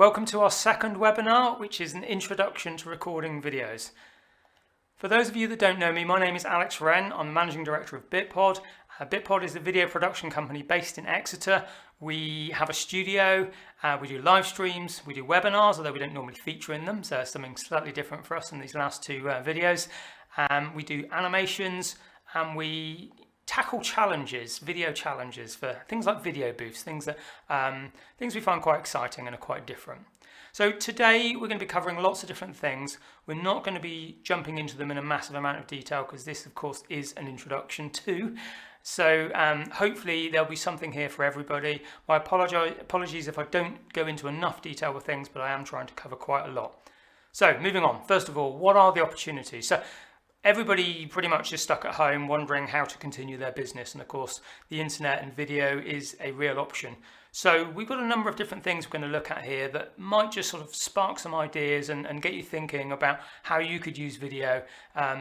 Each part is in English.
Welcome to our second webinar, which is an introduction to recording videos. For those of you that don't know me, my name is Alex Wren. I'm the Managing Director of Bitpod. Bitpod is a video production company based in Exeter. We have a studio, we do live streams, we do webinars, although we don't normally feature in them, so something slightly different for us in these last two videos. We do animations and we tackle challenges, video challenges for things like video booths, things we find quite exciting and are quite different. So today we're going to be covering lots of different things. We're not going to be jumping into them in a massive amount of detail because this of course is an introduction too. So hopefully there'll be something here for everybody. My apologies if I don't go into enough detail with things, but I am trying to cover quite a lot. So moving on, first of all, what are the opportunities? So everybody pretty much is stuck at home wondering how to continue their business, and of course the internet and video is a real option. So we've got a number of different things we're going to look at here that might just sort of spark some ideas and get you thinking about how you could use video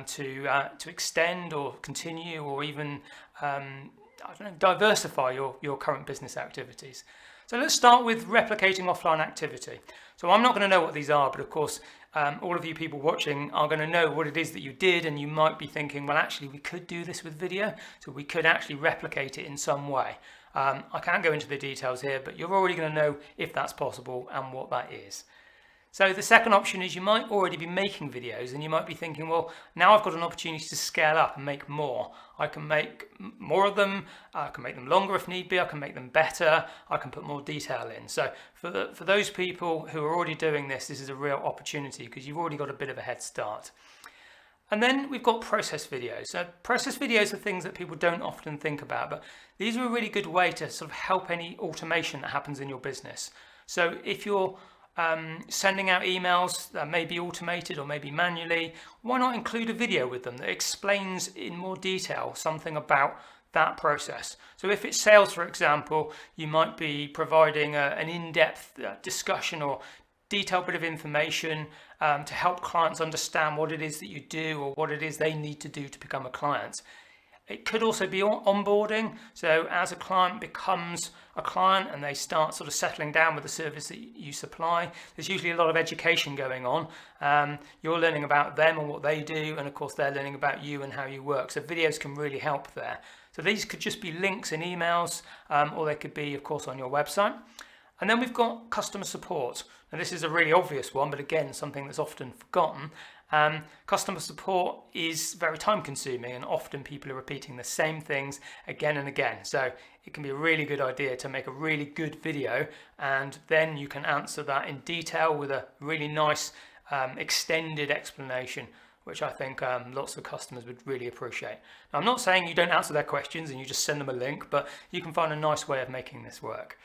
to extend or continue or even diversify your current business activities. So let's start with replicating offline activity. So I'm not going to know what these are, but of course all of you people watching are going to know what it is that you did, and you might be thinking, well, actually we could do this with video, so we could actually replicate it in some way. I can't go into the details here, but you're already going to know if that's possible and what that is. So the second option is you might already be making videos and you might be thinking, well, now I've got an opportunity to scale up and make more. I can make more of them, I can make them longer if need be, I can make them better, I can put more detail in. So for those people who are already doing this, this is a real opportunity because you've already got a bit of a head start. And then we've got process videos. So process videos are things that people don't often think about, but these are a really good way to sort of help any automation that happens in your business. So if you're sending out emails that may be automated or maybe manually, why not include a video with them that explains in more detail something about that process? So if it's sales, for example, you might be providing an in-depth discussion or detailed bit of information to help clients understand what it is that you do or what it is they need to do to become a client. It could also be onboarding. So as a client becomes a client and they start sort of settling down with the service that you supply, there's usually a lot of education going on. You're learning about them and what they do, and of course they're learning about you and how you work. So videos can really help there. So these could just be links in emails, or they could be, of course, on your website. And then we've got customer support. Now this is a really obvious one, but again, something that's often forgotten. Customer support is very time consuming and often people are repeating the same things again and again. So it can be a really good idea to make a really good video, and then you can answer that in detail with a really nice extended explanation, which I think lots of customers would really appreciate. Now, I'm not saying you don't answer their questions and you just send them a link, but you can find a nice way of making this work.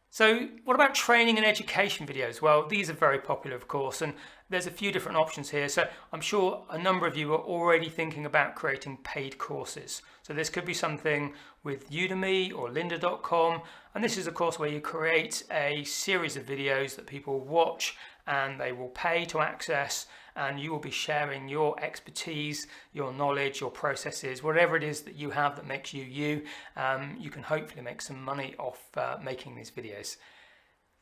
So what about training and education videos? Well, these are very popular, of course, and there's a few different options here. So I'm sure a number of you are already thinking about creating paid courses. So this could be something with Udemy or lynda.com. And this is, of course, where you create a series of videos that people watch and they will pay to access, and you will be sharing your expertise, your knowledge, your processes, whatever it is that you have that makes you you. You can hopefully make some money off making these videos.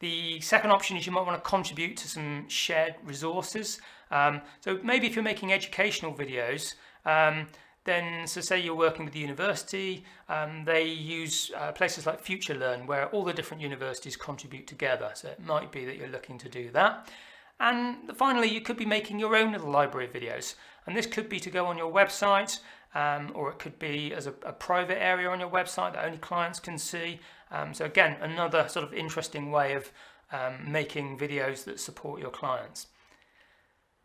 The second option is you might want to contribute to some shared resources. So maybe if you're making educational videos, then so say you're working with the university, they use places like FutureLearn where all the different universities contribute together. So it might be that you're looking to do that. And finally, you could be making your own little library of videos. And this could be to go on your website, or it could be as a private area on your website that only clients can see. So again, another sort of interesting way of making videos that support your clients.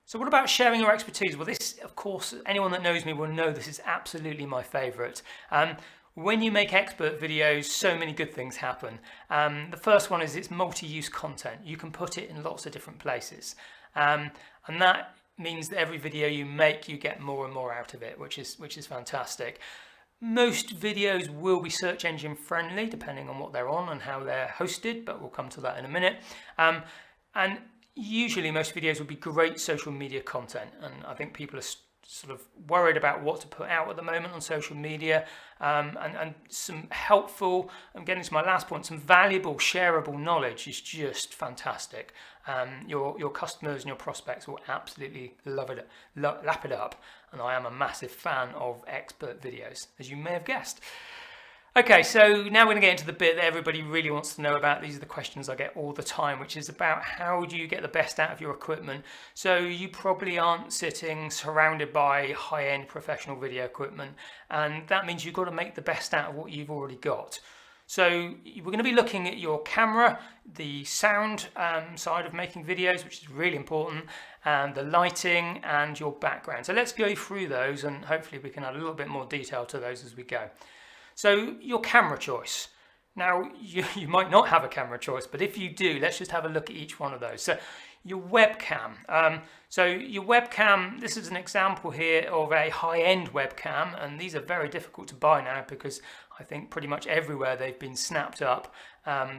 So what about sharing your expertise? Well, this, of course, anyone that knows me will know this is absolutely my favorite. When you make expert videos, so many good things happen. The first one is it's multi-use content. You can put it in lots of different places. And that means that every video you make, you get more and more out of it, which is fantastic. Most videos will be search engine friendly, depending on what they're on and how they're hosted, but we'll come to that in a minute. And usually most videos will be great social media content, and I think people are sort of worried about what to put out at the moment on social media, and some helpful, I'm getting to my last point, some valuable shareable knowledge is just fantastic. Your customers and your prospects will absolutely love it, lap it up, and I am a massive fan of expert videos, as you may have guessed. Okay, so now we're going to get into the bit that everybody really wants to know about. These are the questions I get all the time, which is about how do you get the best out of your equipment. So you probably aren't sitting surrounded by high-end professional video equipment, and that means you've got to make the best out of what you've already got. So we're going to be looking at your camera, the sound side of making videos, which is really important, and the lighting and your background. So let's go through those, and hopefully we can add a little bit more detail to those as we go. So your camera choice. Now, you might not have a camera choice, but if you do, let's just have a look at each one of those. So your webcam. So your webcam, this is an example here of a high-end webcam, and these are very difficult to buy now because I think pretty much everywhere they've been snapped up.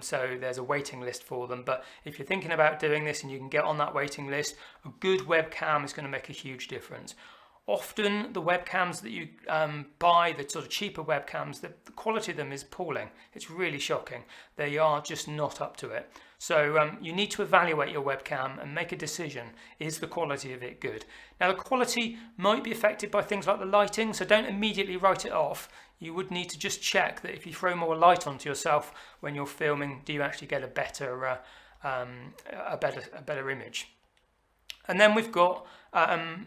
So there's a waiting list for them. But if you're thinking about doing this and you can get on that waiting list, a good webcam is going to make a huge difference. Often the webcams that you buy, the sort of cheaper webcams, the quality of them is appalling. It's really shocking. They are just not up to it. So you need to evaluate your webcam and make a decision. Is the quality of it good? Now the quality might be affected by things like the lighting, so don't immediately write it off. You would need to just check that if you throw more light onto yourself when you're filming, do you actually get a better image? And then we've got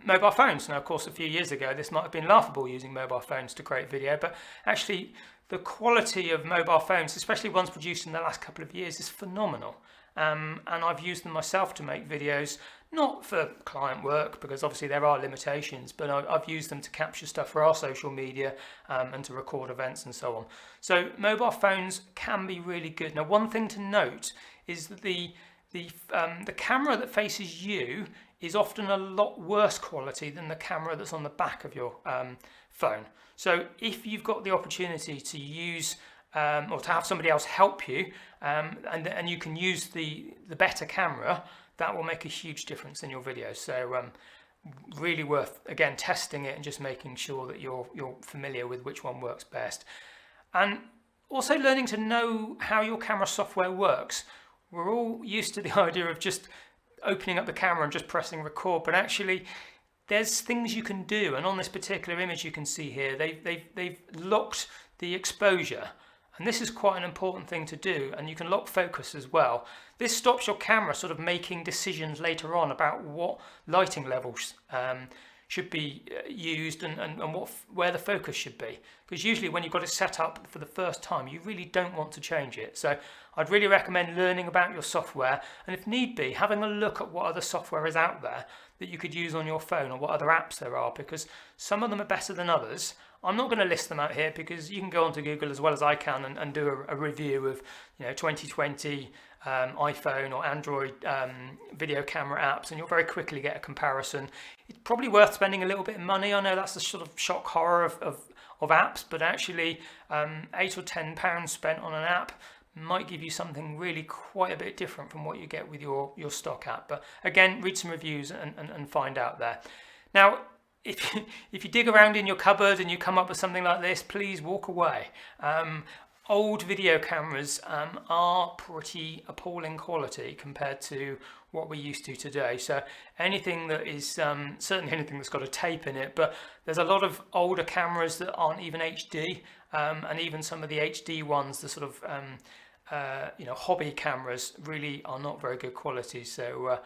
mobile phones. Now, of course, a few years ago, this might have been laughable using mobile phones to create video, but actually the quality of mobile phones, especially ones produced in the last couple of years, is phenomenal. And I've used them myself to make videos, not for client work, because obviously there are limitations, but I've used them to capture stuff for our social media and to record events and so on. So mobile phones can be really good. Now, one thing to note is that the camera that faces you is often a lot worse quality than the camera that's on the back of your phone. So if you've got the opportunity to use or to have somebody else help you, and you can use the better camera, that will make a huge difference in your videos. So really worth, again, testing it and just making sure that you're familiar with which one works best. And also learning to know how your camera software works. We're all used to the idea of just opening up the camera and just pressing record, but actually there's things you can do. And on this particular image you can see here, they've locked the exposure, and this is quite an important thing to do. And you can lock focus as well. This stops your camera sort of making decisions later on about what lighting levels should be used and where the focus should be, because usually when you've got it set up for the first time, you really don't want to change it. So I'd really recommend learning about your software, and if need be, having a look at what other software is out there that you could use on your phone, or what other apps there are, because some of them are better than others. I'm not going to list them out here because you can go onto Google as well as I can and do a review of 2020 iPhone or Android video camera apps, and you'll very quickly get a comparison. It's probably worth spending a little bit of money. I know that's the sort of shock horror of apps, but actually £8 or £10 spent on an app might give you something really quite a bit different from what you get with your stock app. But again, read some reviews and find out there. Now, if you dig around in your cupboard and you come up with something like this, please walk away. Old video cameras are pretty appalling quality compared to what we're used to today. So anything that is, certainly anything that's got a tape in it, but there's a lot of older cameras that aren't even HD, and even some of the HD ones, the sort of hobby cameras, really are not very good quality. So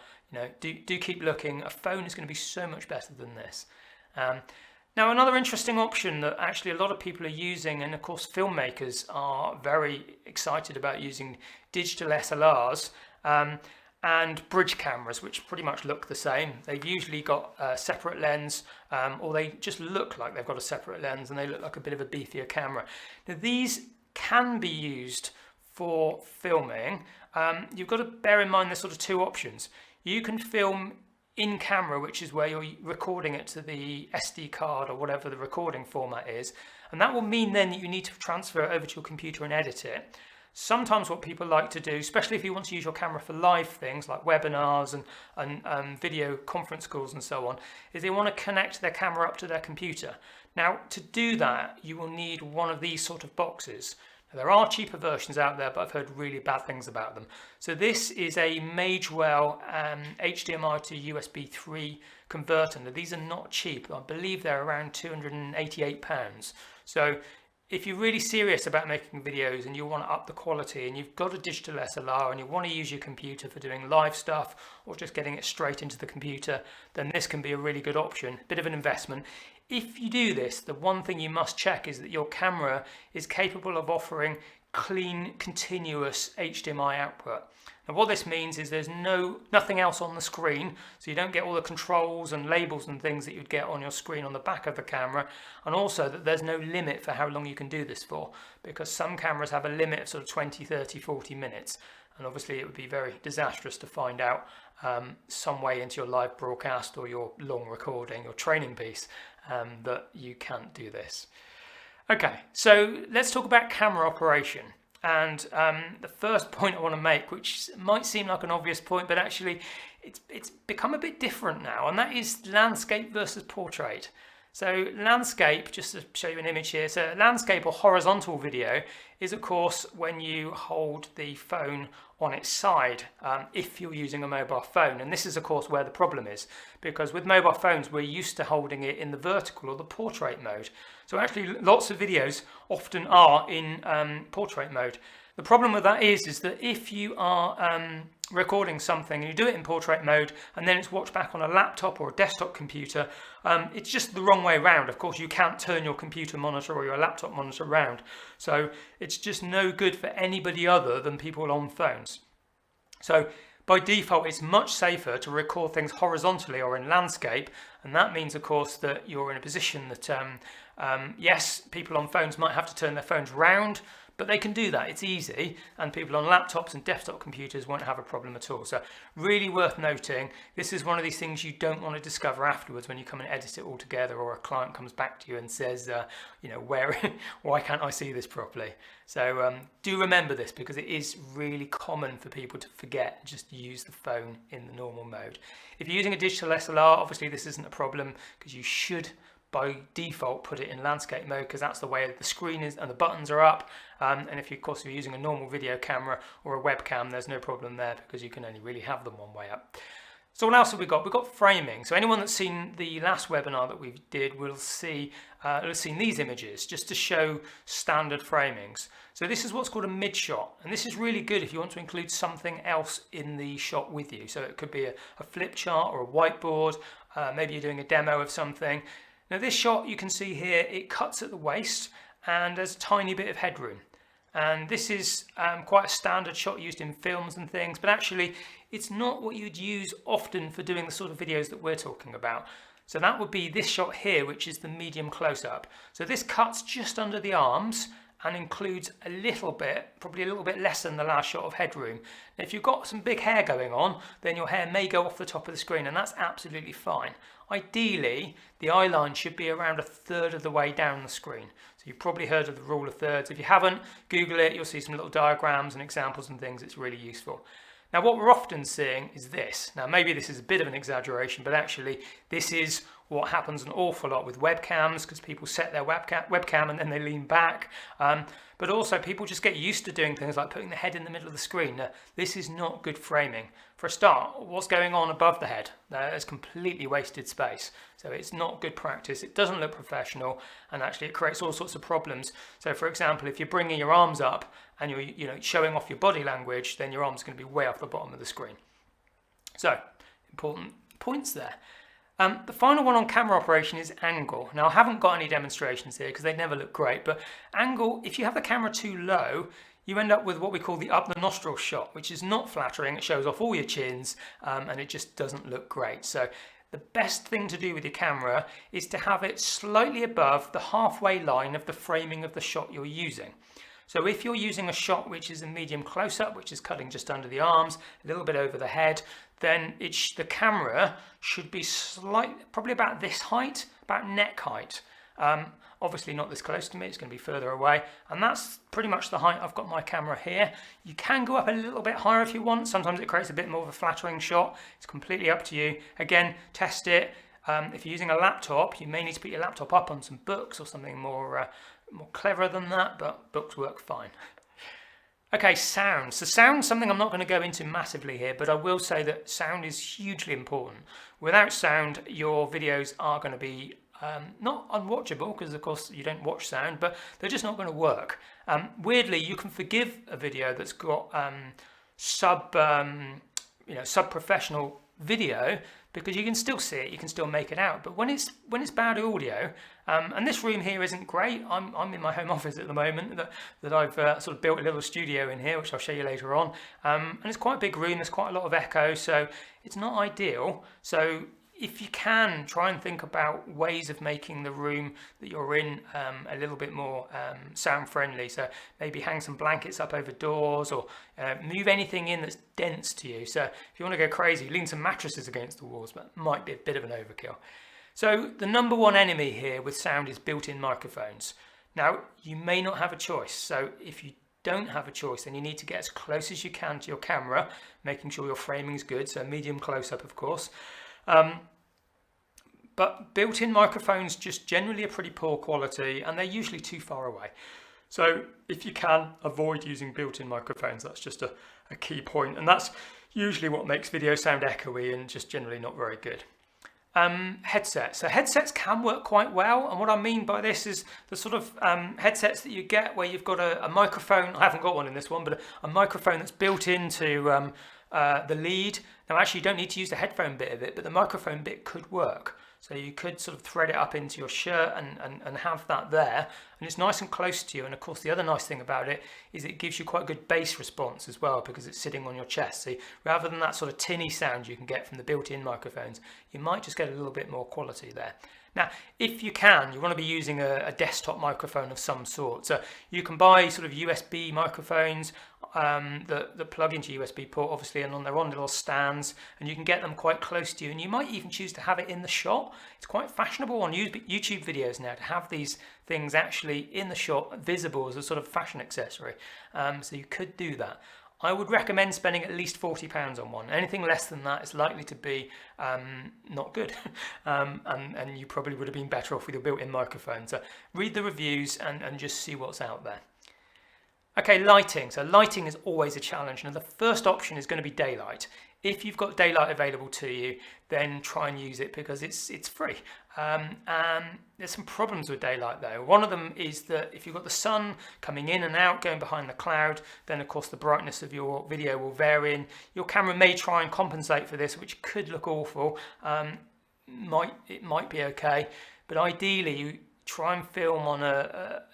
do keep looking. A phone is going to be so much better than this. Now, another interesting option that actually a lot of people are using, and of course filmmakers are very excited about using, digital SLRs and bridge cameras, which pretty much look the same. They've usually got a separate lens, or they just look like they've got a separate lens, and they look like a bit of a beefier camera. Now, these can be used for filming. You've got to bear in mind there's sort of two options. You can film in camera, which is where you're recording it to the SD card or whatever the recording format is, and that will mean then that you need to transfer it over to your computer and edit it. Sometimes what people like to do, especially if you want to use your camera for live things like webinars and video conference calls and so on, is they want to connect their camera up to their computer. Now, to do that, you will need one of these sort of boxes. Now, there are cheaper versions out there, but I've heard really bad things about them. So this is a Magewell HDMI to USB 3 converter. Now, these are not cheap. I believe they're around £288. So if you're really serious about making videos and you want to up the quality and you've got a digital SLR and you want to use your computer for doing live stuff or just getting it straight into the computer, then this can be a really good option. Bit of an investment. If you do this, the one thing you must check is that your camera is capable of offering clean, continuous HDMI output. Now what this means is there's nothing else on the screen, so you don't get all the controls and labels and things that you'd get on your screen on the back of the camera, and also that there's no limit for how long you can do this for, because some cameras have a limit of sort of 20, 30, 40 minutes, and obviously it would be very disastrous to find out some way into your live broadcast or your long recording, your training piece, that you can't do this. Okay, so let's talk about camera operation. And the first point I want to make, which might seem like an obvious point, but actually it's become a bit different now, and that is landscape versus portrait. So landscape, just to show you an image here, so landscape or horizontal video is of course when you hold the phone on its side if you're using a mobile phone. And this is of course where the problem is, because with mobile phones we're used to holding it in the vertical or the portrait mode. So actually lots of videos often are in portrait mode. The problem with that is that if you are recording something and you do it in portrait mode and then it's watched back on a laptop or a desktop computer, it's just the wrong way around. Of course, you can't turn your computer monitor or your laptop monitor around. So it's just no good for anybody other than people on phones. So by default, it's much safer to record things horizontally or in landscape. And that means, of course, that you're in a position that, yes, people on phones might have to turn their phones round, but they can do that, it's easy, and people on laptops and desktop computers won't have a problem at all. So really worth noting, this is one of these things you don't want to discover afterwards when you come and edit it all together, or a client comes back to you and says, why can't I see this properly? So do remember this, because it is really common for people to forget and just use the phone in the normal mode. If you're using a digital SLR, obviously this isn't a problem, because you should by default put it in landscape mode, because that's the way the screen is and the buttons are up. And if you, of course, you're using a normal video camera or a webcam, there's no problem there, because you can only really have them one way up. So what else have we got? We've got framing. So anyone that's seen the last webinar that we did will see seen these images just to show standard framings. So this is what's called a mid shot, and this is really good if you want to include something else in the shot with you. So it could be a flip chart or a whiteboard. Maybe you're doing a demo of something. Now this shot, you can see here, it cuts at the waist and there's a tiny bit of headroom. And this is quite a standard shot used in films and things, but actually it's not what you'd use often for doing the sort of videos that we're talking about. So that would be this shot here, which is the medium close-up. So this cuts just under the arms and includes a little bit, probably a little bit less than the last shot of headroom. Now, if you've got some big hair going on, then your hair may go off the top of the screen, and that's absolutely fine. Ideally, the eye line should be around a third of the way down the screen. So you've probably heard of the rule of thirds. If you haven't, Google it, you'll see some little diagrams and examples and things. It's really useful. Now, what we're often seeing is this. Now, maybe this is a bit of an exaggeration, but actually this is what happens an awful lot with webcams, because people set their webcam and then they lean back. But also people just get used to doing things like putting the head in the middle of the screen. Now, this is not good framing. For a start, what's going on above the head? There's completely wasted space. So it's not good practice. It doesn't look professional, and actually it creates all sorts of problems. So for example, if you're bringing your arms up and you're showing off your body language, then your arm's going to be way off the bottom of the screen. So important points there. The final one on camera operation is angle. Now, I haven't got any demonstrations here because they never look great, but angle, if you have the camera too low, you end up with what we call the up the nostril shot, which is not flattering. It shows off all your chins and it just doesn't look great. So the best thing to do with your camera is to have it slightly above the halfway line of the framing of the shot you're using. So if you're using a shot which is a medium close-up, which is cutting just under the arms, a little bit over the head, then the camera should be probably about this height, about neck height. Obviously not this close to me, it's going to be further away, and that's pretty much the height I've got my camera here. You can go up a little bit higher if you want. Sometimes it creates a bit more of a flattering shot. It's completely up to you. Again, test it. If you're using a laptop, you may need to put your laptop up on some books or something more clever than that, but books work fine. Okay, sound. So sound's something I'm not going to go into massively here, but I will say that sound is hugely important. Without sound, your videos are going to be not unwatchable, because of course you don't watch sound, but they're just not going to work. Weirdly, you can forgive a video that's got sub-professional video, because you can still see it, you can still make it out. But when it's bad audio, and this room here isn't great. I'm in my home office at the moment that I've sort of built a little studio in here, which I'll show you later on. And it's quite a big room. There's quite a lot of echo, so it's not ideal. So if you can, try and think about ways of making the room that you're in a little bit more sound friendly. So maybe hang some blankets up over doors, or move anything in that's dense to you. So if you want to go crazy, lean some mattresses against the walls, but it might be a bit of an overkill. So the number one enemy here with sound is built-in microphones. Now, you may not have a choice. So if you don't have a choice, then you need to get as close as you can to your camera, making sure your framing is good. So medium close-up, of course. But built-in microphones just generally are pretty poor quality, and they're usually too far away. So if you can, avoid using built-in microphones. That's just a key point, and that's usually what makes video sound echoey and just generally not very good. Headsets. So headsets can work quite well, and what I mean by this is the sort of headsets that you get where you've got a microphone. I haven't got one in this one, but a microphone that's built into the lead. Now actually you don't need to use the headphone bit of it, but the microphone bit could work. So you could sort of thread it up into your shirt and have that there, and it's nice and close to you. And of course the other nice thing about it is it gives you quite good bass response as well, because it's sitting on your chest. So rather than that sort of tinny sound you can get from the built-in microphones, you might just get a little bit more quality there. Now, if you can, you want to be using a desktop microphone of some sort. So you can buy sort of USB microphones that plug into USB port, obviously, and they're on little stands, and you can get them quite close to you. And you might even choose to have it in the shot. It's quite fashionable on YouTube videos now to have these things actually in the shot, visible as a sort of fashion accessory. So you could do that. I would recommend spending at least £40 on one. Anything less than that is likely to be not good. And you probably would have been better off with your built-in microphone. So read the reviews and just see what's out there. Okay, lighting. So lighting is always a challenge. Now the first option is going to be daylight. If you've got daylight available to you, then try and use it, because it's free. And there's some problems with daylight though. One of them is that if you've got the sun coming in and out, going behind the cloud, then of course the brightness of your video will vary, and your camera may try and compensate for this, which could look awful. It might be okay, but ideally you try and film on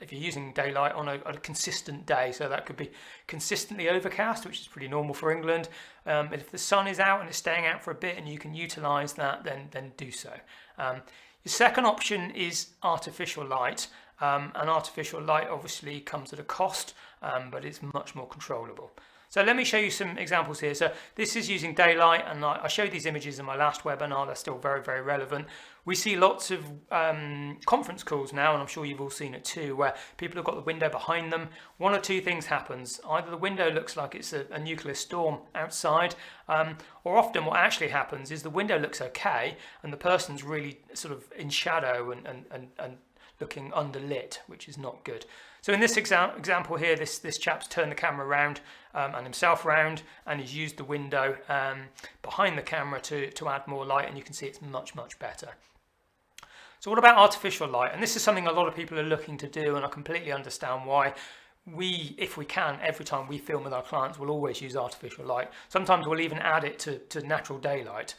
if you're using daylight, on a consistent day. So that could be consistently overcast, which is pretty normal for England. But if the sun is out and it's staying out for a bit and you can utilize that, then do so. Your second option is artificial light. And artificial light obviously comes at a cost, but it's much more controllable. So let me show you some examples here. So this is using daylight, and I showed these images in my last webinar. They're still very, very relevant. We see lots of conference calls now, and I'm sure you've all seen it too, where people have got the window behind them. One or two things happens. Either the window looks like it's a nuclear storm outside, or often what actually happens is the window looks okay, and the person's really sort of in shadow and looking underlit, which is not good. So in this example here, this chap's turned the camera around and himself around, and he's used the window behind the camera to add more light, and you can see it's much, much better. So what about artificial light? And this is something a lot of people are looking to do, and I completely understand why. If we can, every time we film with our clients, we'll always use artificial light. Sometimes we'll even add it to natural daylight,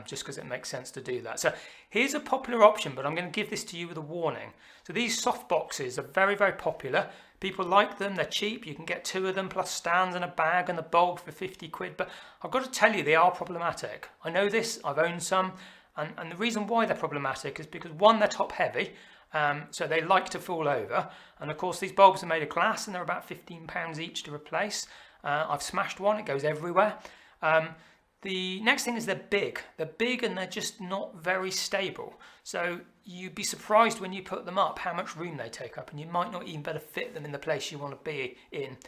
just because it makes sense to do that. So here's a popular option, but I'm going to give this to you with a warning. So these soft boxes are very, very popular. People like them, they're cheap. You can get 2 of them plus stands and a bag and a bulb for 50 quid. But I've got to tell you, they are problematic. I know this, I've owned some. And the reason why they're problematic is because, one, they're top heavy. So they like to fall over, and of course these bulbs are made of glass and they're about £15 each to replace. I've smashed one, it goes everywhere. The next thing is they're big. They're big and they're just not very stable. So you'd be surprised when you put them up how much room they take up, and you might not even better fit them in the place you want to be in.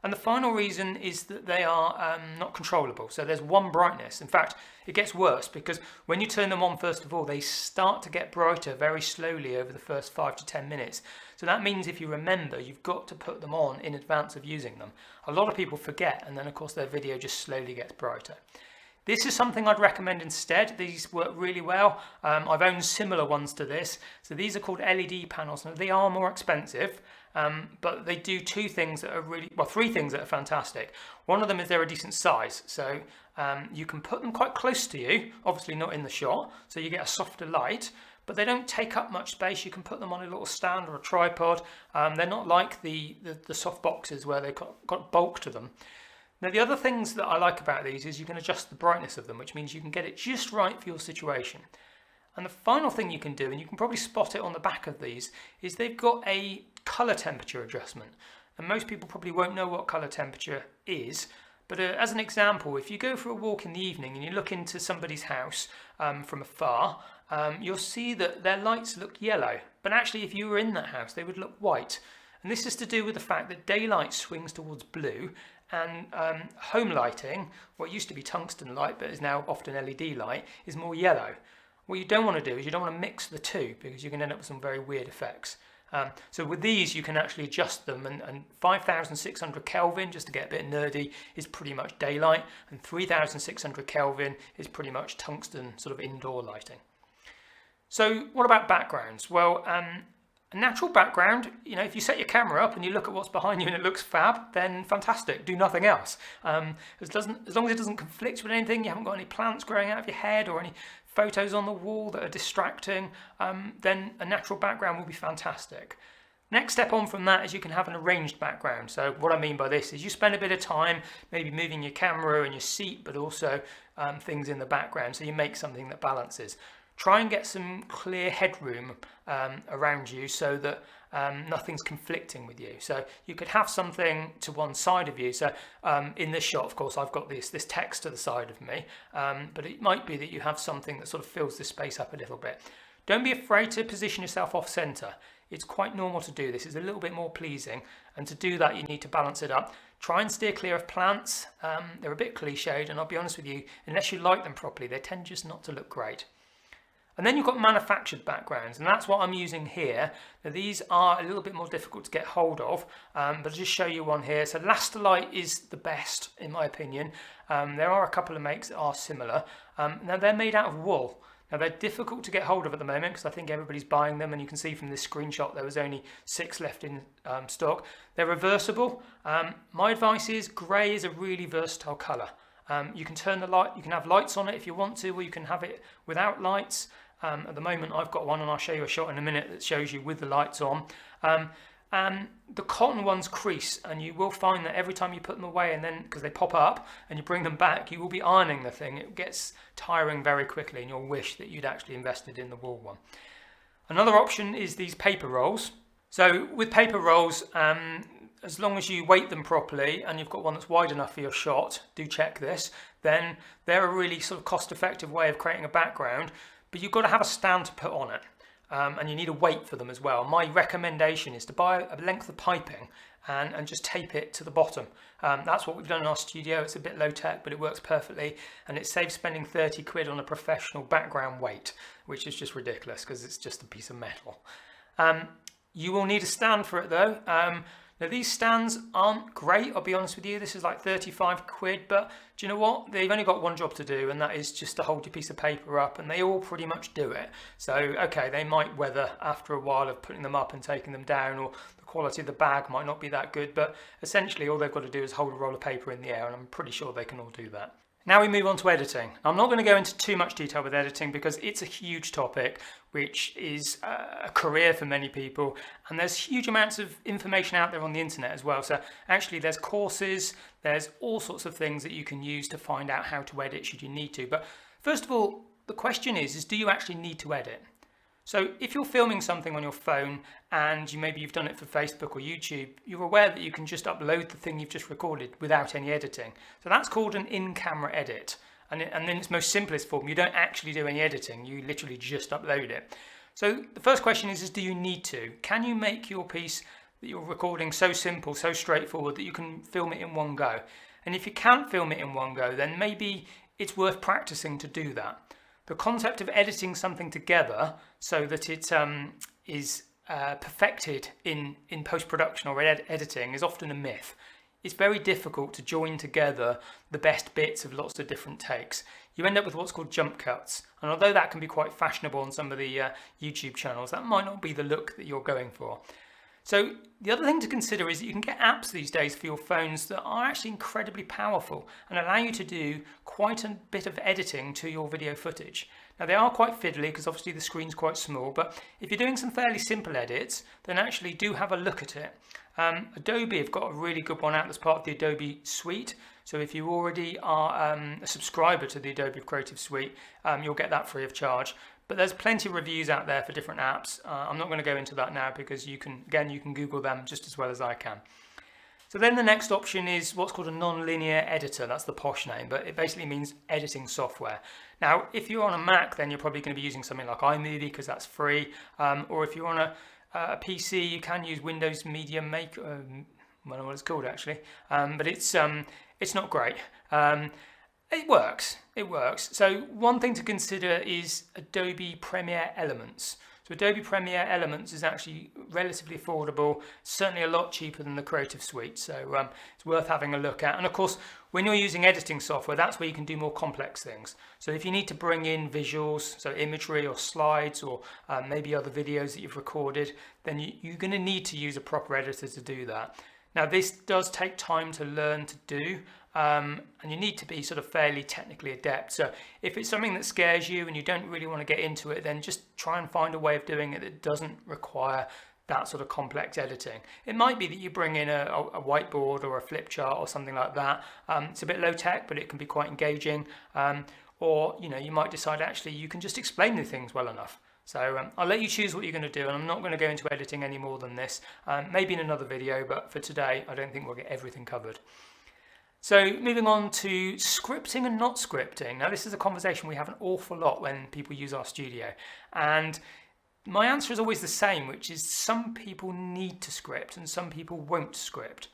And the final reason is that they are not controllable. So there's one brightness. In fact, it gets worse because when you turn them on, first of all, they start to get brighter very slowly over the first 5 to 10 minutes. So that means if you remember, you've got to put them on in advance of using them. A lot of people forget, and then of course their video just slowly gets brighter. This is something I'd recommend instead. These work really well. I've owned similar ones to this. So these are called LED panels. Now they are more expensive, but they do three things that are fantastic. One of them is they're a decent size. So you can put them quite close to you, obviously not in the shot, so you get a softer light, but they don't take up much space. You can put them on a little stand or a tripod. They're not like the soft boxes where they've got bulk to them. Now the other things that I like about these is you can adjust the brightness of them, which means you can get it just right for your situation. And the final thing you can do, and you can probably spot it on the back of these, is they've got a colour temperature adjustment. And most people probably won't know what colour temperature is, but as an example, if you go for a walk in the evening and you look into somebody's house from afar, you'll see that their lights look yellow, but actually if you were in that house they would look white. And this is to do with the fact that daylight swings towards blue, and home lighting, what used to be tungsten light but is now often LED light, is more yellow. What you don't want to do is you don't want to mix the two, because you can end up with some very weird effects. So with these you can actually adjust them, and 5600 Kelvin, just to get a bit nerdy, is pretty much daylight, and 3600 Kelvin is pretty much tungsten sort of indoor lighting. So what about backgrounds? Well, a natural background, if you set your camera up and you look at what's behind you and it looks fab, then fantastic, do nothing else. As long as it doesn't conflict with anything, you haven't got any plants growing out of your head or any photos on the wall that are distracting, then a natural background will be fantastic. Next step on from that is you can have an arranged background. So what I mean by this is you spend a bit of time maybe moving your camera and your seat, but also things in the background, so you make something that balances. Try and get some clear headroom around you so that nothing's conflicting with you. So you could have something to one side of you. So in this shot, of course, I've got this text to the side of me, but it might be that you have something that sort of fills this space up a little bit. Don't be afraid to position yourself off center. It's quite normal to do this. It's a little bit more pleasing, and to do that you need to balance it up. Try and steer clear of plants. They're a bit cliched, and I'll be honest with you, unless you like them properly, they tend just not to look great. And then you've got manufactured backgrounds, and that's what I'm using here. Now these are a little bit more difficult to get hold of, but I'll just show you one here. So Lastalite is the best, in my opinion. There are a couple of makes that are similar. Now they're made out of wool. Now they're difficult to get hold of at the moment because I think everybody's buying them, and you can see from this screenshot there was only 6 left in stock. They're reversible. My advice is grey is a really versatile colour. You can turn the light, you can have lights on it if you want to, or you can have it without lights. At the moment I've got one, and I'll show you a shot in a minute that shows you with the lights on. The cotton ones crease, and you will find that every time you put them away, and then because they pop up and you bring them back, you will be ironing the thing. It gets tiring very quickly, and you'll wish that you'd actually invested in the wool one. Another option is these paper rolls. So with paper rolls, as long as you weight them properly and you've got one that's wide enough for your shot, do check this, then they're a really sort of cost-effective way of creating a background. But you've got to have a stand to put on it, and you need a weight for them as well. My recommendation is to buy a length of piping and just tape it to the bottom. That's what we've done in our studio. It's a bit low tech, but it works perfectly, and it saves spending 30 quid on a professional background weight, which is just ridiculous because it's just a piece of metal. You will need a stand for it though. Now these stands aren't great, I'll be honest with you. This is like 35 quid, but do you know what? They've only got one job to do, and that is just to hold your piece of paper up, and they all pretty much do it. So, okay, they might weather after a while of putting them up and taking them down, or the quality of the bag might not be that good, but essentially all they've got to do is hold a roll of paper in the air, and I'm pretty sure they can all do that. Now we move on to editing. I'm not going to go into too much detail with editing because it's a huge topic, which is a career for many people, and there's huge amounts of information out there on the internet as well. So actually there's courses, there's all sorts of things that you can use to find out how to edit should you need to. But first of all, the question is do you actually need to edit? So if you're filming something on your phone and maybe you've done it for Facebook or YouTube, you're aware that you can just upload the thing you've just recorded without any editing. So that's called an in-camera edit. And in its most simplest form, you don't actually do any editing, you literally just upload it. So the first question is do you need to? Can you make your piece that you're recording so simple, so straightforward that you can film it in one go? And if you can't film it in one go, then maybe it's worth practicing to do that. The concept of editing something together so that it is perfected in post-production or editing is often a myth. It's very difficult to join together the best bits of lots of different takes. You end up with what's called jump cuts, and although that can be quite fashionable on some of the YouTube channels, that might not be the look that you're going for. So the other thing to consider is that you can get apps these days for your phones that are actually incredibly powerful and allow you to do quite a bit of editing to your video footage. Now they are quite fiddly because obviously the screen's quite small, but if you're doing some fairly simple edits, then actually do have a look at it. Adobe have got a really good one out that's part of the Adobe suite. So if you already are a subscriber to the Adobe Creative Suite, you'll get that free of charge. But there's plenty of reviews out there for different apps. I'm not going to go into that now because you can Google them just as well as I can. So then the next option is what's called a non-linear editor. That's the posh name, but it basically means editing software. Now, if you're on a Mac, then you're probably going to be using something like iMovie because that's free. Or if you're on a PC, you can use Windows Media Maker. I don't know what it's called actually, but it's not great. It works. So one thing to consider is Adobe Premiere Elements. So Adobe Premiere Elements is actually relatively affordable, certainly a lot cheaper than the Creative Suite. So it's worth having a look at. And of course, when you're using editing software, that's where you can do more complex things. So if you need to bring in visuals, so imagery or slides or maybe other videos that you've recorded, then you're going to need to use a proper editor to do that. Now this does take time to learn to do, and you need to be sort of fairly technically adept. So if it's something that scares you and you don't really want to get into it, then just try and find a way of doing it that doesn't require that sort of complex editing. It might be that you bring in a whiteboard or a flip chart or something like that. It's a bit low tech, but it can be quite engaging. Or you might decide actually you can just explain the things well enough. So I'll let you choose what you're going to do, and I'm not going to go into editing any more than this. Maybe in another video, but for today, I don't think we'll get everything covered. So moving on to scripting and not scripting. Now this is a conversation we have an awful lot when people use our studio. And my answer is always the same, which is some people need to script and some people won't script.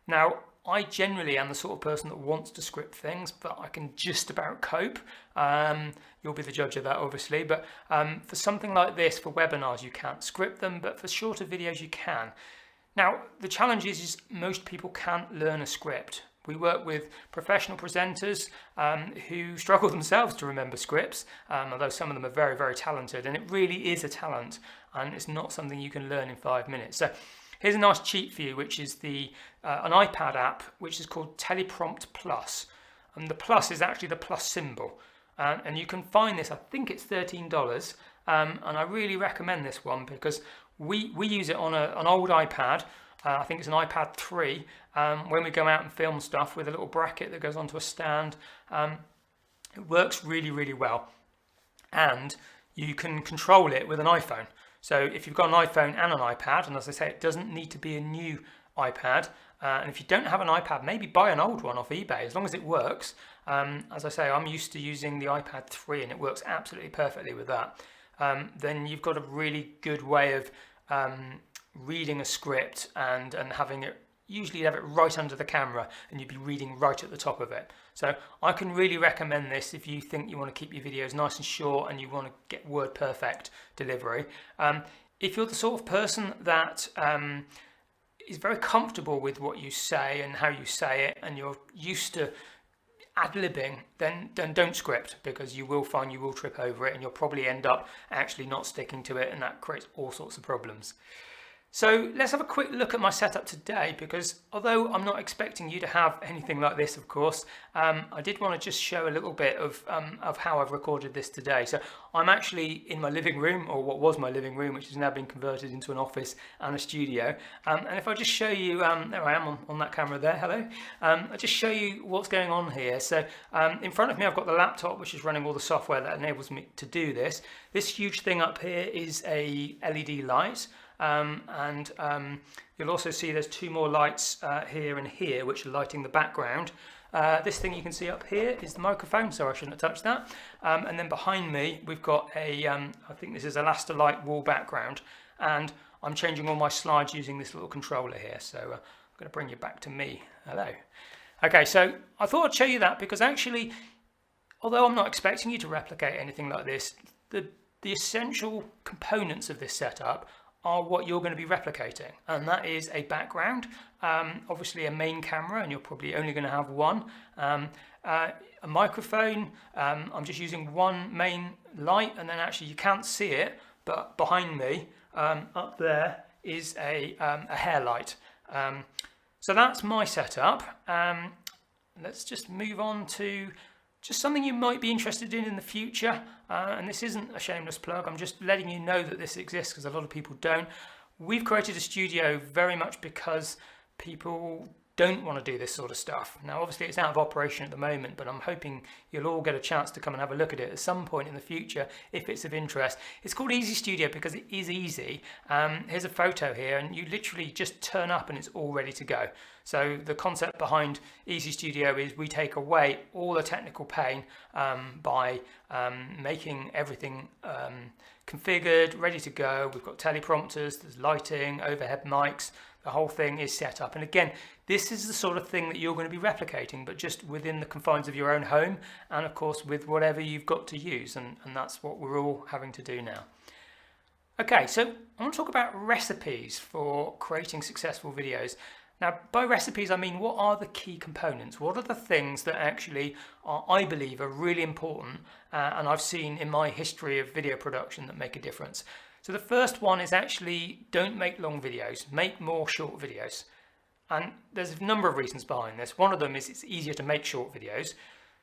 Now, I generally am the sort of person that wants to script things, but I can just about cope. You'll be the judge of that, obviously. But for something like this, for webinars, you can't script them, but for shorter videos, you can. Now, the challenge is most people can't learn a script. We work with professional presenters who struggle themselves to remember scripts, although some of them are very, very talented. And it really is a talent, and it's not something you can learn in 5 minutes. So here's a nice cheat for you, which is an iPad app, which is called Teleprompt Plus. And the plus is actually the plus symbol. And you can find this, I think it's $13. And I really recommend this one because we use it on an old iPad. I think it's an iPad 3. When we go out and film stuff with a little bracket that goes onto a stand, it works really, really well. And you can control it with an iPhone. So if you've got an iPhone and an iPad, and as I say, it doesn't need to be a new iPad. And if you don't have an iPad, maybe buy an old one off eBay, as long as it works. As I say, I'm used to using the iPad 3 and it works absolutely perfectly with that. Then you've got a really good way of reading a script and having it, usually have it right under the camera and you'd be reading right at the top of it. So I can really recommend this if you think you want to keep your videos nice and short and you want to get word perfect delivery. If you're the sort of person that is very comfortable with what you say and how you say it, and you're used to ad-libbing, then don't script, because you will find you will trip over it and you'll probably end up actually not sticking to it, and that creates all sorts of problems. So let's have a quick look at my setup today, because although I'm not expecting you to have anything like this, of course, I did want to just show a little bit of how I've recorded this today. So I'm actually in my living room, or what was my living room, which has now been converted into an office and a studio. And if I just show you, there I am on that camera there, hello. I'll just show you what's going on here. So in front of me, I've got the laptop, which is running all the software that enables me to do this. This huge thing up here is a LED light. You'll also see there's two more lights here and here, which are lighting the background. This thing you can see up here is the microphone, so I shouldn't have touched that. And then behind me, we've got a, I think this is Elastilite wall background, and I'm changing all my slides using this little controller here. So I'm going to bring you back to me. Hello. Okay, so I thought I'd show you that because actually, although I'm not expecting you to replicate anything like this, the essential components of this setup are what you're going to be replicating, and that is a background, obviously a main camera, and you're probably only going to have one, a microphone. I'm just using one main light, and then actually you can't see it, but behind me up there is a hair light. So that's my setup. Let's just move on to just something you might be interested in the future, and this isn't a shameless plug, I'm just letting you know that this exists because a lot of people don't. We've created a studio very much because people don't want to do this sort of stuff. Now obviously it's out of operation at the moment, but I'm hoping you'll all get a chance to come and have a look at it at some point in the future if it's of interest. It's called Easy Studio because it is easy. Here's a photo here, and you literally just turn up and it's all ready to go. So the concept behind Easy Studio is we take away all the technical pain by making everything configured, ready to go. We've got teleprompters, there's lighting, overhead mics, the whole thing is set up. And again, this is the sort of thing that you're going to be replicating, but just within the confines of your own home, and of course with whatever you've got to use, and that's what we're all having to do now. Okay, so I want to talk about recipes for creating successful videos. Now, by recipes, I mean, what are the key components? What are the things that actually are, I believe, are really important, and I've seen in my history of video production that make a difference? So the first one is actually don't make long videos, make more short videos. And there's a number of reasons behind this. One of them is it's easier to make short videos.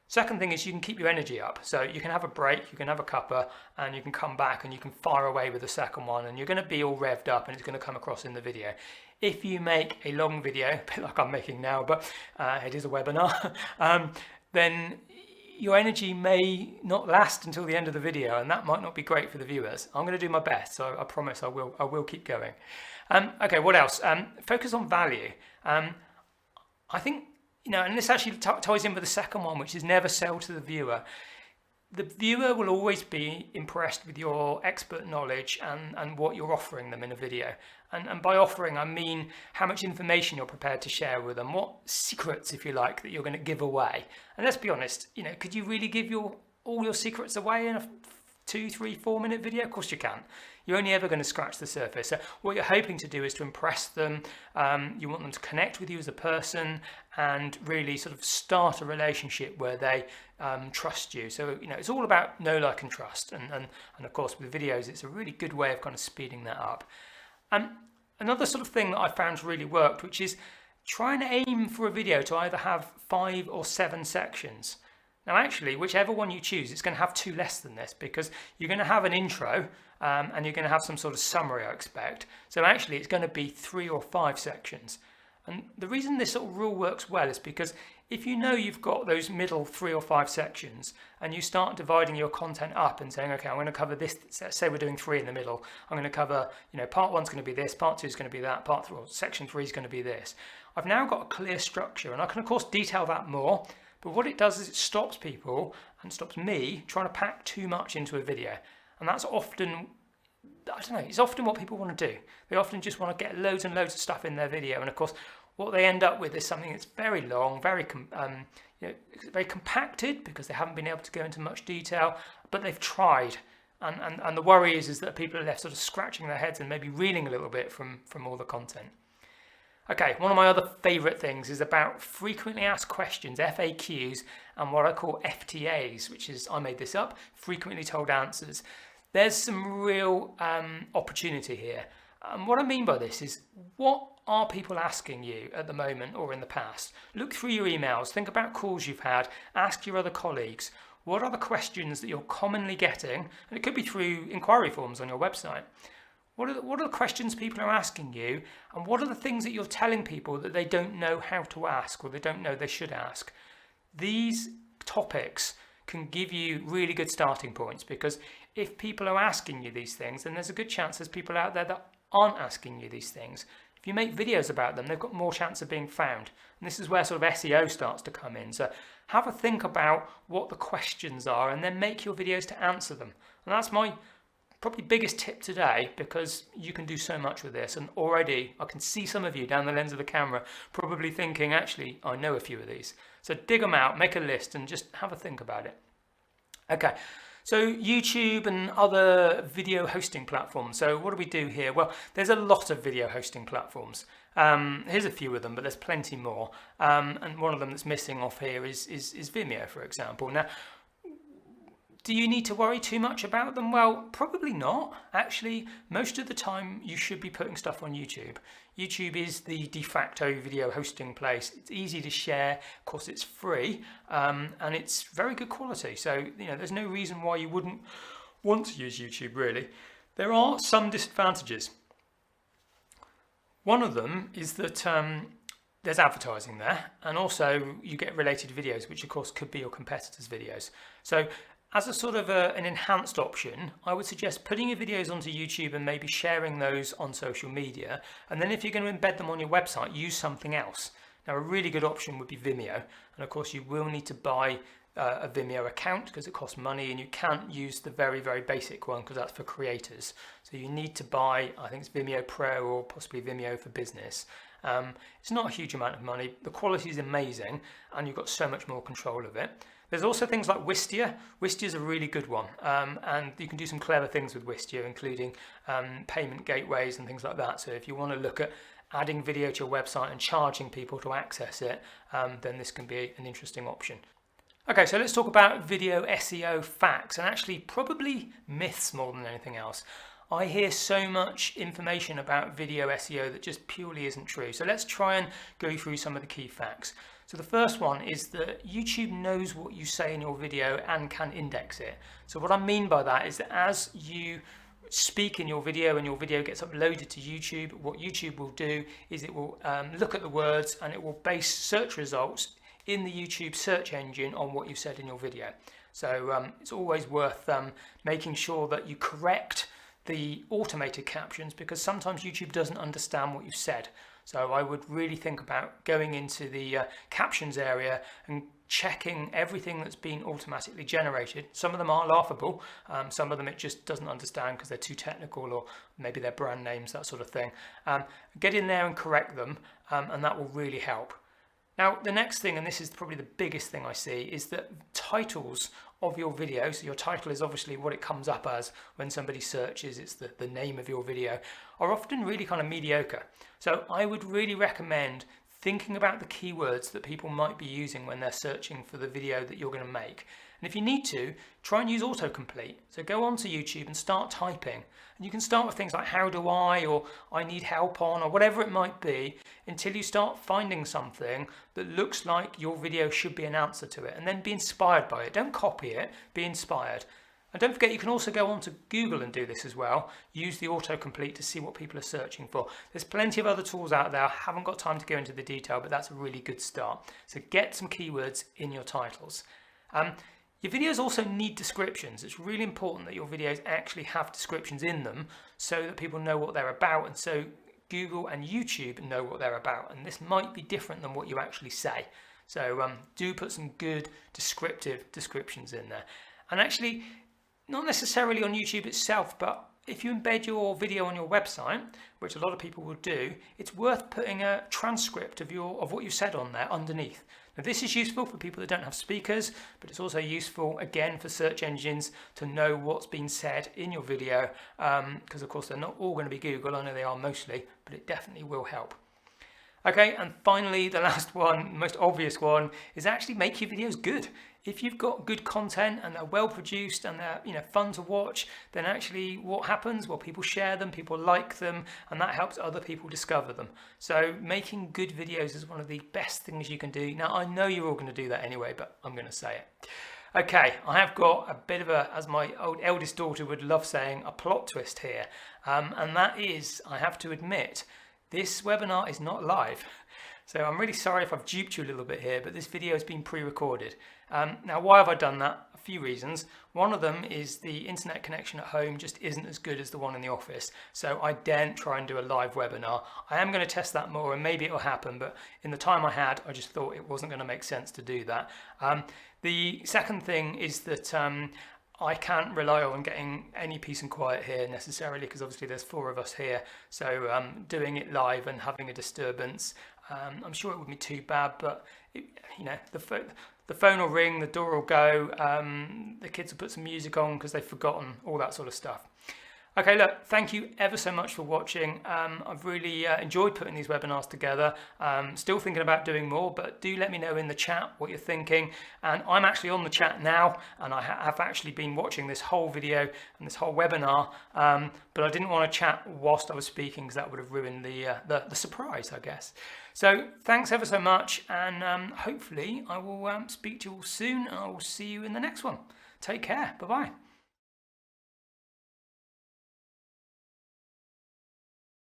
Second thing is you can keep your energy up. So you can have a break, you can have a cuppa, and you can come back and you can fire away with the second one, and you're going to be all revved up and it's going to come across in the video. If you make a long video, a bit like I'm making now, but it is a webinar, then your energy may not last until the end of the video, and that might not be great for the viewers. I'm going to do my best, so I promise I will keep going. Okay, what else? Focus on value. I think, and this actually ties in with the second one, which is never sell to the viewer. The viewer will always be impressed with your expert knowledge and what you're offering them in a video. And by offering, I mean how much information you're prepared to share with them, what secrets, if you like, that you're going to give away. And let's be honest, could you really give all your secrets away in a 2, 3, 4 minute video? Of course you can. You're only ever going to scratch the surface. So what you're hoping to do is to impress them. You want them to connect with you as a person and really sort of start a relationship where they trust you. So it's all about know, like, and trust. And of course with videos, it's a really good way of kind of speeding that up. Another sort of thing that I found really worked, which is try and aim for a video to either have 5 or 7 sections. Now actually, whichever one you choose, it's going to have 2 less than this, because you're going to have an intro and you're going to have some sort of summary, I expect. So actually it's going to be 3 or 5 sections. And the reason this sort of rule works well is because if you know you've got those middle 3 or 5 sections and you start dividing your content up and saying, okay, I'm going to cover this, say we're doing 3 in the middle, I'm going to cover, part 1's going to be this, part 2 is going to be that, part 3, or section 3 is going to be this. I've now got a clear structure, and I can of course detail that more, but what it does is it stops people and stops me trying to pack too much into a video. And that's often, it's often what people want to do. They often just want to get loads and loads of stuff in their video, and of course what they end up with is something that's very long, very compacted, because they haven't been able to go into much detail, but they've tried. And the worry is that people are left sort of scratching their heads and maybe reeling a little bit from all the content. Okay, one of my other favourite things is about frequently asked questions, FAQs, and what I call FTAs, which is, I made this up, frequently told answers. There's some real opportunity here. And what I mean by this is, what are people asking you at the moment or in the past? Look through your emails, think about calls you've had, ask your other colleagues. What are the questions that you're commonly getting? And it could be through inquiry forms on your website. What are the questions people are asking you, and what are the things that you're telling people that they don't know how to ask or they don't know they should ask? These topics can give you really good starting points, because if people are asking you these things, then there's a good chance there's people out there that aren't asking you these things. if you make videos about them, they've got more chance of being found. And this is where sort of SEO starts to come in. So have a think about what the questions are and then make your videos to answer them. And that's my probably biggest tip today, because you can do so much with this. And already I can see some of you down the lens of the camera probably thinking, actually, I know a few of these. So dig them out, make a list and just have a think about it. Okay. So YouTube and other video hosting platforms. So what do we do here? Well, there's a lot of video hosting platforms. Here's a few of them, but there's plenty more. And one of them that's missing off here is Vimeo, for example. Now, do you need to worry too much about them? Well, probably not. Actually, most of the time you should be putting stuff on YouTube. YouTube is the de facto video hosting place. It's easy to share. Of course, it's free, and it's very good quality. So, there's no reason why you wouldn't want to use YouTube, really. There are some disadvantages. One of them is that there's advertising there, and also you get related videos, which of course could be your competitors' videos. So as a sort of an enhanced option, I would suggest putting your videos onto YouTube and maybe sharing those on social media. And then if you're going to embed them on your website, use something else. Now, a really good option would be Vimeo. And of course, you will need to buy a Vimeo account because it costs money, and you can't use the very, very basic one because that's for creators. So you need to buy, I think it's Vimeo Pro or possibly Vimeo for Business. It's not a huge amount of money. The quality is amazing and you've got so much more control of it. There's also things like Wistia. Wistia is a really good one, and you can do some clever things with Wistia, including payment gateways and things like that. So if you want to look at adding video to your website and charging people to access it, then this can be an interesting option. Okay, so let's talk about video SEO facts, and actually probably myths more than anything else. I hear so much information about video SEO that just purely isn't true. So let's try and go through some of the key facts. So the first one is that YouTube knows what you say in your video and can index it. So what I mean by that is that as you speak in your video and your video gets uploaded to YouTube, what YouTube will do is it will look at the words and it will base search results in the YouTube search engine on what you said in your video. So it's always worth making sure that you correct the automated captions, because sometimes YouTube doesn't understand what you said. So I would really think about going into the captions area and checking everything that's been automatically generated. Some of them are laughable, some of them it just doesn't understand because they're too technical, or maybe they're brand names, that sort of thing. Get in there and correct them, and that will really help. Now, the next thing, and this is probably the biggest thing I see, is that titles of your video, so your title is obviously what it comes up as when somebody searches, it's the name of your video, are often really kind of mediocre. So I would really recommend thinking about the keywords that people might be using when they're searching for the video that you're going to make. And if you need to, try and use autocomplete. So go onto YouTube and start typing. And you can start with things like how do I, or I need help on, or whatever it might be, until you start finding something that looks like your video should be an answer to it. And then be inspired by it. Don't copy it, be inspired. And don't forget, you can also go onto Google and do this as well. Use the autocomplete to see what people are searching for. There's plenty of other tools out there. I haven't got time to go into the detail, but that's a really good start. So get some keywords in your titles. Your videos also need descriptions. It's really important that your videos actually have descriptions in them so that people know what they're about, and so Google and YouTube know what they're about. And this might be different than what you actually say. So do put some good descriptive descriptions in there. And actually, not necessarily on YouTube itself, but if you embed your video on your website, which a lot of people will do, it's worth putting a transcript of what you said on there underneath. Now, this is useful for people that don't have speakers, but it's also useful, again, for search engines to know what's been said in your video, because, of course, they're not all going to be Google. I know they are mostly, but it definitely will help. Okay, and finally, the last one, most obvious one, is actually make your videos good. If you've got good content and they're well produced and they're fun to watch, then actually what happens? Well, people share them, people like them, and that helps other people discover them. So making good videos is one of the best things you can do. Now, I know you're all going to do that anyway, but I'm going to say it. Okay, I have got a bit of a, as my eldest daughter would love saying, a plot twist here. And that is, I have to admit, this webinar is not live. So I'm really sorry if I've duped you a little bit here, but this video has been pre-recorded. Now, why have I done that? A few reasons. One of them is the internet connection at home just isn't as good as the one in the office. So I daren't try and do a live webinar. I am going to test that more and maybe it'll happen, but in the time I had, I just thought it wasn't going to make sense to do that. The second thing is that I can't rely on getting any peace and quiet here necessarily, because obviously there's 4 of us here. So doing it live and having a disturbance, I'm sure it wouldn't be too bad, but the phone will ring, the door will go, the kids will put some music on because they've forgotten, all that sort of stuff. Okay, look, thank you ever so much for watching. I've really enjoyed putting these webinars together. Still thinking about doing more, but do let me know in the chat what you're thinking. And I'm actually on the chat now, and I have actually been watching this whole video and this whole webinar, but I didn't want to chat whilst I was speaking because that would have ruined the surprise, I guess. So thanks ever so much, and hopefully I will speak to you all soon, and I will see you in the next one. Take care. Bye-bye.